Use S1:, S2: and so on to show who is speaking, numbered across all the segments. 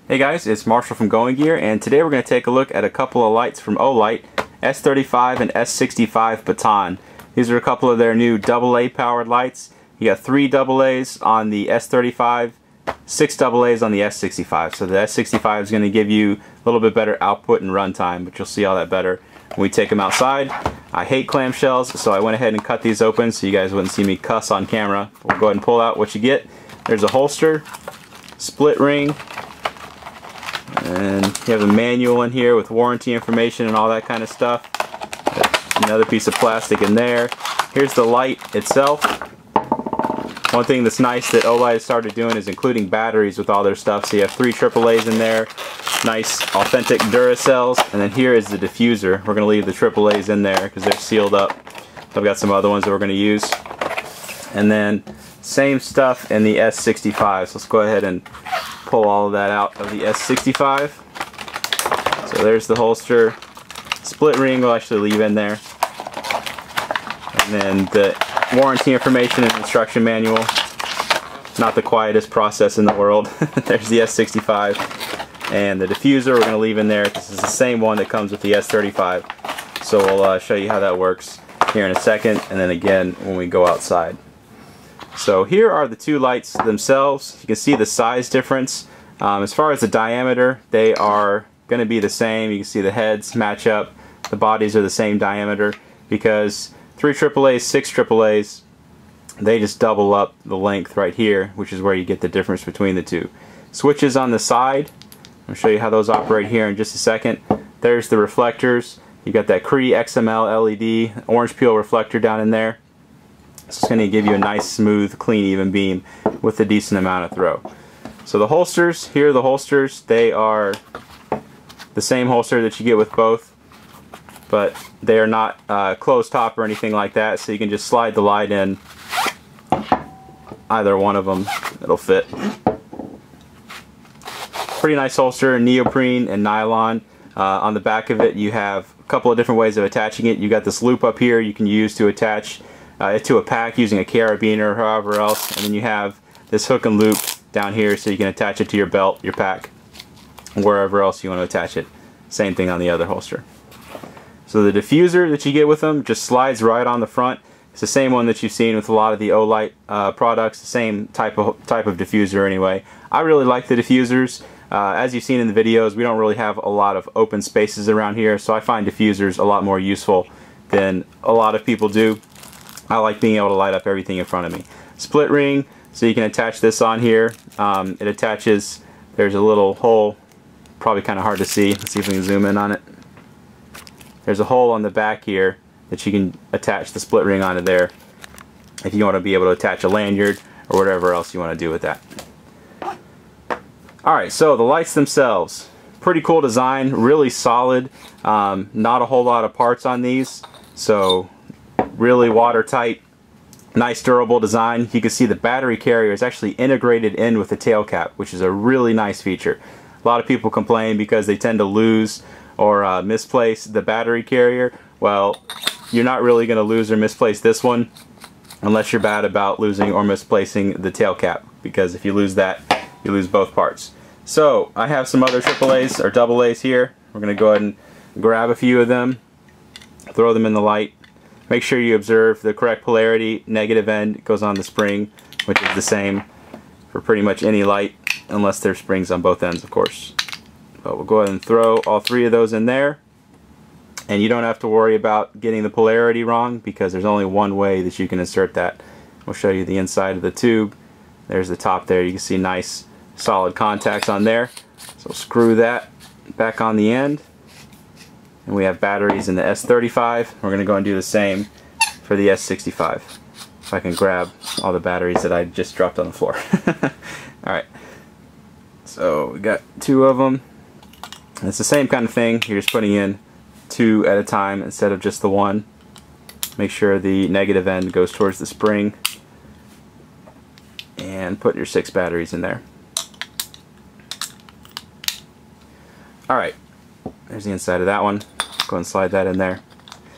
S1: Hey guys, it's Marshall from Going Gear, and today we're going to take a look at a couple of lights from Olight, S35 and S65 Baton. These are a couple of their new AA powered lights. You got 3 AA's on the S35, 6 AA's on the S65. So the S65 is going to give you a little bit better output and runtime, but you'll see all that better when we take them outside. I hate clamshells, so I went ahead and cut these open so you guys wouldn't see me cuss on camera. We'll go ahead and pull out what you get. There's a holster, split ring, and you have a manual in here with warranty information and all that kind of stuff. Another piece of plastic in there. Here's the light itself. One thing that's nice that Olight has started doing is including batteries with all their stuff. So you have 3 AA's in there, nice authentic Duracells, and then here is the diffuser. We're going to leave the AA's in there because they're sealed up. I've got some other ones that we're going to use. And then same stuff in the S65. So let's go ahead and pull all of that out of the S65. So there's the holster. Split ring we'll actually leave in there. And then the warranty information and instruction manual. Not the quietest process in the world. There's the S65. And the diffuser we're going to leave in there. This is the same one that comes with the S35. So we'll show you how that works here in a second, and then again when we go outside. So here are the 2 lights themselves. You can see the size difference. As far as the diameter, they are going to be the same. You can see the heads match up. The bodies are the same diameter because 3 AA's, 6 AA's, they just double up the length right here, which is where you get the difference between the 2. Switches on the side. I'll show you how those operate here in just a second. There's the reflectors. You got that Cree XML LED orange peel reflector down in there. It's going to give you a nice, smooth, clean, even beam with a decent amount of throw. So the holsters, here are the holsters. They are the same holster that you get with both, but they are not closed top or anything like that, so you can just slide the light in either one of them. It'll fit. Pretty nice holster, neoprene and nylon. On the back of it you have a couple of different ways of attaching it. You got this loop up here you can use to attach it to a pack using a carabiner or however else, and then you have this hook and loop down here so you can attach it to your belt, your pack, wherever else you want to attach it. Same thing on the other holster. So the diffuser that you get with them just slides right on the front. It's the same one that you've seen with a lot of the Olight products, the same type of diffuser anyway. I really like the diffusers. As you've seen in the videos, we don't really have a lot of open spaces around here, so I find diffusers a lot more useful than a lot of people do. I like being able to light up everything in front of me. Split ring, so you can attach this on here. It attaches, there's a little hole, probably kind of hard to see. Let's see if we can zoom in on it. There's a hole on the back here that you can attach the split ring onto there if you want to be able to attach a lanyard or whatever else you want to do with that. Alright, so the lights themselves. Pretty cool design, really solid. Not a whole lot of parts on these, so really watertight, nice durable design. You can see the battery carrier is actually integrated in with the tail cap, which is a really nice feature. A lot of people complain because they tend to lose or misplace the battery carrier. Well, you're not really going to lose or misplace this one unless you're bad about losing or misplacing the tail cap, because if you lose that, you lose both parts. So I have some other AA's or AA's here. We're going to go ahead and grab a few of them, throw them in the light. Make sure you observe the correct polarity. Negative end goes on the spring, which is the same for pretty much any light, unless there's springs on both ends, of course. But we'll go ahead and throw all 3 of those in there. And you don't have to worry about getting the polarity wrong, because there's only one way that you can insert that. We'll show you the inside of the tube. There's the top there. You can see nice solid contacts on there. So screw that back on the end. And we have batteries in the S35. We're going to go and do the same for the S65. If I can grab all the batteries that I just dropped on the floor. Alright. So we got 2 of them. And it's the same kind of thing. You're just putting in 2 at a time instead of just the 1. Make sure the negative end goes towards the spring. And put your 6 batteries in there. Alright. There's the inside of that one. Go and slide that in there.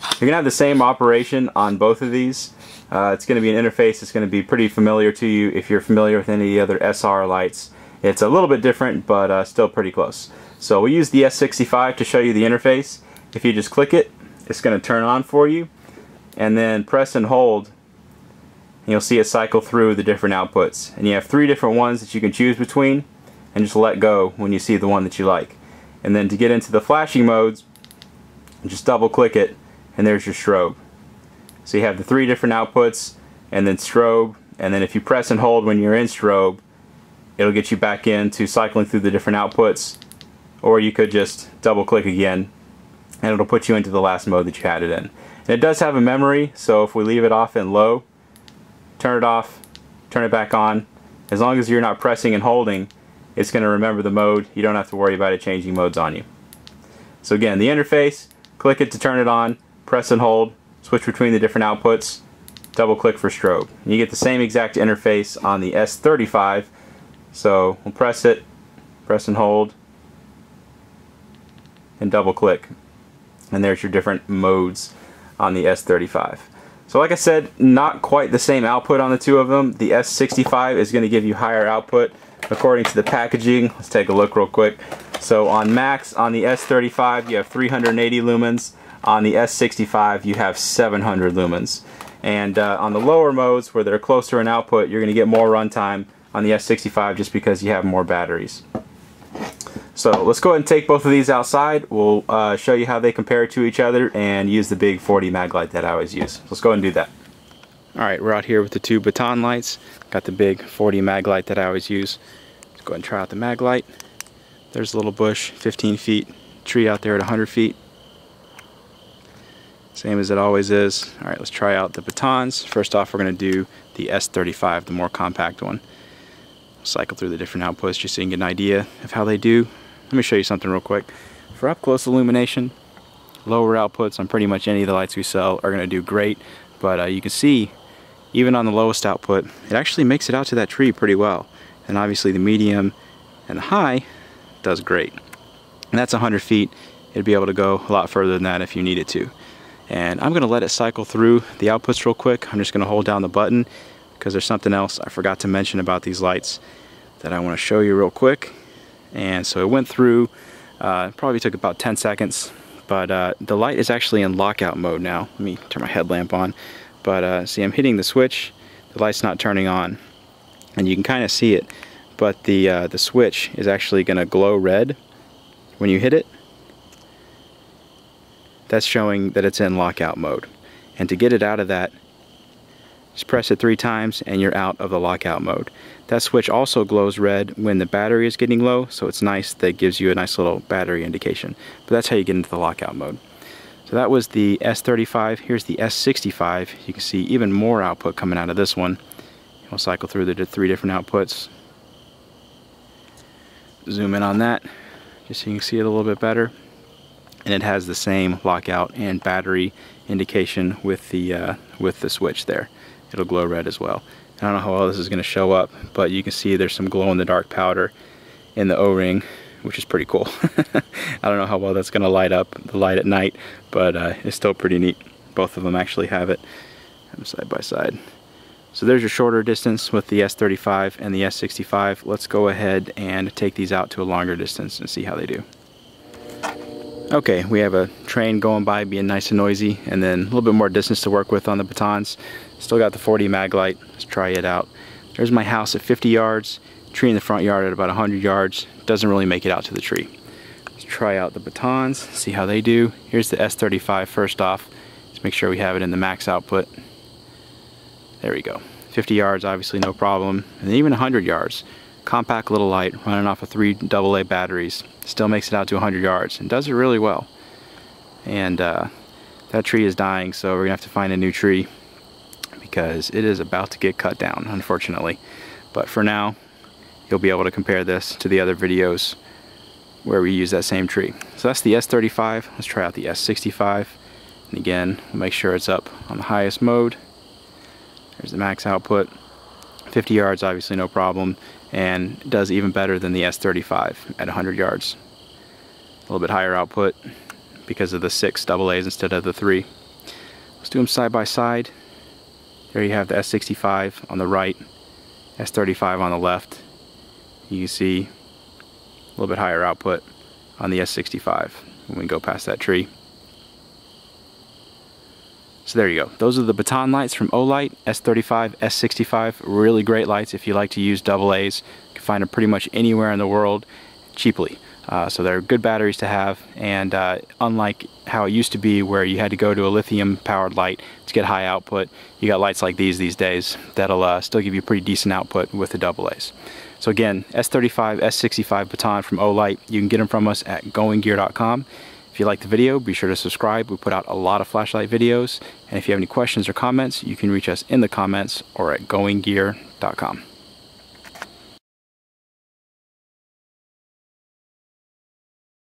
S1: You're going to have the same operation on both of these. It's going to be an interface that's going to be pretty familiar to you if you're familiar with any of the other SR lights. It's a little bit different, but still pretty close. So we use the S65 to show you the interface. If you just click it, it's going to turn on for you, and then press and hold, and you'll see it cycle through the different outputs. And you have 3 different ones that you can choose between, and just let go when you see the one that you like. And then to get into the flashing modes, just double click it, and there's your strobe. So you have the 3 different outputs, and then strobe, and then if you press and hold when you're in strobe, it'll get you back into cycling through the different outputs, or you could just double click again and it'll put you into the last mode that you had it in. And it does have a memory, so if we leave it off in low, turn it off, turn it back on, as long as you're not pressing and holding, it's going to remember the mode. You don't have to worry about it changing modes on you. So again, the interface, click it to turn it on, press and hold, switch between the different outputs, double click for strobe. And you get the same exact interface on the S35. So we'll press it, press and hold, and double click. And there's your different modes on the S35. So like I said, not quite the same output on the two of them. The S65 is going to give you higher output according to the packaging. Let's take a look real quick. So on max, on the S35 you have 380 lumens. On the S65 you have 700 lumens. And on the lower modes where they're closer in output, you're going to get more runtime on the S65 just because you have more batteries. So let's go ahead and take both of these outside. We'll show you how they compare to each other and use the big 40 mag light that I always use. Let's go ahead and do that. Alright, we're out here with the 2 baton lights. Got the big 40 mag light that I always use. Let's go ahead and try out the mag light. There's a little bush, 15 feet, tree out there at 100 feet. Same as it always is. Alright, let's try out the batons. First off, we're going to do the S35, the more compact one. Cycle through the different outputs just so you can get an idea of how they do. Let me show you something real quick. For up close illumination, lower outputs on pretty much any of the lights we sell are going to do great, but you can see even on the lowest output it actually makes it out to that tree pretty well. And obviously the medium and the high does great. And that's 100 feet. It'd be able to go a lot further than that if you needed to. And I'm going to let it cycle through the outputs real quick. I'm just going to hold down the button because there's something else I forgot to mention about these lights that I want to show you real quick. And so it went through, probably took about 10 seconds, but the light is actually in lockout mode now. Let me turn my headlamp on. But see, I'm hitting the switch, the light's not turning on, and you can kind of see it, but the switch is actually going to glow red when you hit it. That's showing that it's in lockout mode. And to get it out of that, just press it 3 times and you're out of the lockout mode. That switch also glows red when the battery is getting low, so it's nice. That gives you a nice little battery indication. But that's how you get into the lockout mode. So that was the S35. Here's the S65. You can see even more output coming out of this one. We'll cycle through the 3 different outputs. Zoom in on that just so you can see it a little bit better. And it has the same lockout and battery indication with the switch there. It'll glow red as well. I don't know how well this is going to show up, but you can see there's some glow-in-the-dark powder in the O-ring, which is pretty cool. I don't know how well that's going to light up the light at night, but it's still pretty neat. Both of them actually have it side by side. So there's your shorter distance with the S35 and the S65. Let's go ahead and take these out to a longer distance and see how they do. Okay, we have a train going by being nice and noisy, and then a little bit more distance to work with on the batons. Still got the 40 mag light. Let's try it out. There's my house at 50 yards, tree in the front yard at about 100 yards. Doesn't really make it out to the tree. Let's try out the batons, see how they do. Here's the S35 first off. Let's make sure we have it in the max output. There we go. 50 yards, obviously no problem. And even 100 yards. Compact little light running off of 3 AA batteries. Still makes it out to 100 yards and does it really well. And that tree is dying, so we're gonna have to find a new tree because it is about to get cut down, unfortunately. But for now, you'll be able to compare this to the other videos where we use that same tree. So that's the S35. Let's try out the S65. And again, we'll make sure it's up on the highest mode. There's the max output. 50 yards, obviously no problem, and does even better than the S35 at 100 yards. A little bit higher output because of the 6 AA's instead of the 3. Let's do them side by side. There you have the S65 on the right, S35 on the left. you can see a little bit higher output on the S65 when we go past that tree. So there you go. Those are the baton lights from Olight, S35, S65. Really great lights if you like to use AA's. You can find them pretty much anywhere in the world cheaply. So they're good batteries to have, and unlike how it used to be where you had to go to a lithium powered light to get high output, you got lights like these days that'll still give you pretty decent output with the AA's. So again, S35, S65 baton from Olight. You can get them from us at goinggear.com. If you liked the video, be sure to subscribe. We put out a lot of flashlight videos. And if you have any questions or comments, you can reach us in the comments or at goinggear.com.